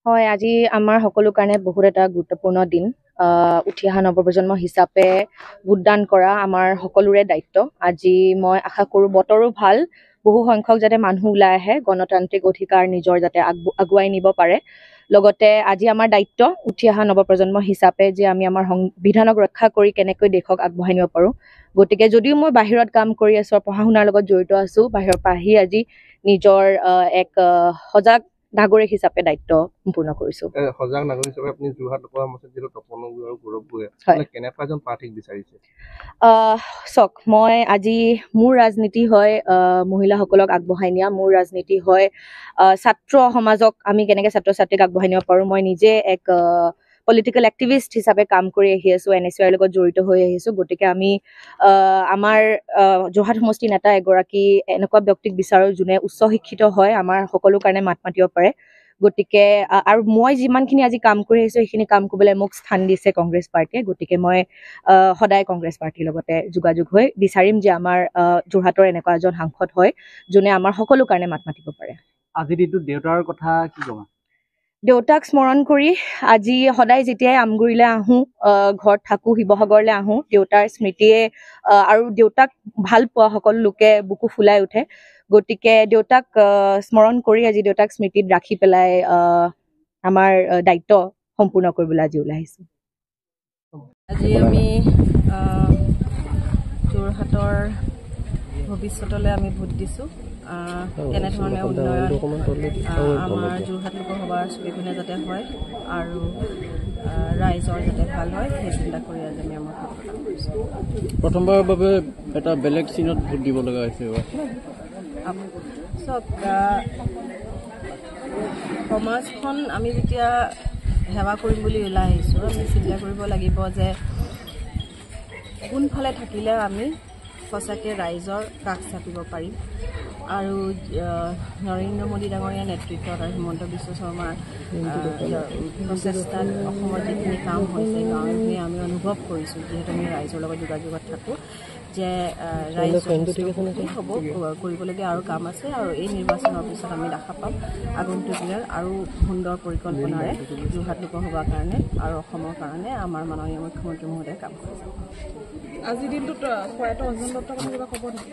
হয়, আজি আমাৰ সকলো কাৰণে বহুত এটা গুৰুত্বপূৰ্ণ দিন। উঠি অহা নৱপ্ৰজন্ম হিচাপে ভোটদান কৰা আমাৰ সকলোৰে দায়িত্ব। আজি মই আশা কৰোঁ বতৰো ভাল, বহু সংখ্যক যাতে মানুহ ওলাই আহে, গণতান্ত্ৰিক অধিকাৰ নিজৰ যাতে আগুৱাই নিব পাৰে। লগতে আজি আমাৰ দায়িত্ব উঠি অহা নৱপ্ৰজন্ম হিচাপে যে আমি আমাৰ সংবিধানক ৰক্ষা কৰি কেনেকৈ দেশক আগবঢ়াই নিব পাৰোঁ। গতিকে যদিও মই বাহিৰত কাম কৰি আছো, পঢ়া শুনাৰ লগত জড়িত আছো, বাহিৰৰ পৰা আহি আজি নিজৰ এক সজাগ নাগৰিক হিচাপে দায়িত্ব সম্পূৰ্ণ কৰিছো। সজাগ নাগৰিক হিচাপে আপুনি যোৰহাট লোকসভা সমষ্টিত যিহেতু তপন গগৈ আৰু গৌৰৱ গগৈ কেনেকুৱা এজন প্ৰাৰ্থীক বিচাৰিছে? চাওক, মই আজি মোৰ ৰাজনীতি হয় মহিলাসকলক আগবঢ়াই নিয়া, মোৰ ৰাজনীতি হয় ছাত্ৰ সমাজক আমি কেনেকৈ ছাত্ৰ ছাত্ৰীক আগবঢ়াই নিব পাৰোঁ। মই নিজে এক পলিটিকেল এক্টিভিষ্ট হিচাপে কাম কৰি আহি আছো, NSUIৰ লগত জড়িত হৈ আহিছো। গতিকে আমি আমাৰ যোৰহাট সমষ্টিৰ নেতা এগৰাকী এনেকুৱা ব্যক্তিক বিচাৰোঁ যোনে উচ্চ শিক্ষিত হয়, আমাৰ সকলো কাৰণে মাত মাতিব পাৰে। গতিকে আৰু মই যিমানখিনি আজি কাম কৰি আহিছো সেইখিনি কাম কৰিবলৈ মোক স্থান দিছে কংগ্ৰেছ পাৰ্টীয়ে। গতিকে মই সদায় কংগ্ৰেছ পাৰ্টীৰ লগতে যোগাযোগ হৈ বিচাৰিম যে আমাৰ যোৰহাটৰ এনেকুৱা এজন সাংসদ হয় যোনে আমাৰ সকলো কাৰণে মাত মাতিব পাৰে। আজিৰ দিনটো দেউতাৰ কথা কি ক'ম? দেউতাক স্মৰণ কৰি আজি সদায় যেতিয়াই আমগুৰিলৈ আহোঁ, ঘৰত থাকোঁ, শিৱসাগৰলৈ আহোঁ, দেউতাৰ স্মৃতিয়ে আৰু দেউতাক ভাল পোৱা সকলো লোকে বুকু ফুলাই উঠে। গতিকে দেউতাক স্মৰণ কৰি আজি দেউতাক স্মৃতিত ৰাখি পেলাই আমাৰ দায়িত্ব সম্পূৰ্ণ কৰিবলৈ আজি ওলাই আহিছোঁ। আজি আমি যোৰহাটৰ ভৱিষ্যতলৈ আমি ভোট দিছোঁ। কেনেধৰণে উন্নয়ন আমাৰ যোৰহাট লোকসভাৰ চুবিপিনে যাতে হয় আৰু ৰাইজৰ যাতে ভাল হয় সেই চিন্তা কৰি আজি আমি আমাৰ ভোট প্ৰদান কৰিছোঁ। প্ৰথমবাৰৰ বাবে এটা বেলেগ চিনত ভোট দিব লগা হৈছে। চাওক, সমাজখন আমি যেতিয়া সেৱা কৰিম বুলি ওলাই আহিছোঁ, আমি চিন্তা কৰিব লাগিব যে কোনফালে থাকিলে আমি সঁচাকৈ ৰাইজৰ কাষ চাপিব পাৰিম। আৰু নৰেন্দ্ৰ মোদী ডাঙৰীয়াৰ নেতৃত্বত আৰু হিমন্ত বিশ্ব শৰ্মাৰ প্ৰচেষ্টাত অসমত যিখিনি কাম হৈছে, গাঁৱে আমি অনুভৱ কৰিছোঁ, যিহেতু আমি ৰাইজৰ লগত যোগাযোগত থাকোঁ, যে ৰাইজ হ'ব, কৰিবলগীয়া আৰু কাম আছে। আৰু এই নিৰ্বাচনৰ পিছত আমি দেখা পাম আগন্তুক দিনত আৰু সুন্দৰ পৰিকল্পনাৰে যোৰহাট লোকসভাৰ কাৰণে আৰু অসমৰ কাৰণে আমাৰ মাননীয় মুখ্যমন্ত্ৰী মহোদয়ে কাম কৰি যাব। আজিৰ দিনটোত প্ৰয়াত অঞ্জন দত্তৰ কথা কিবা খবৰ নেকি?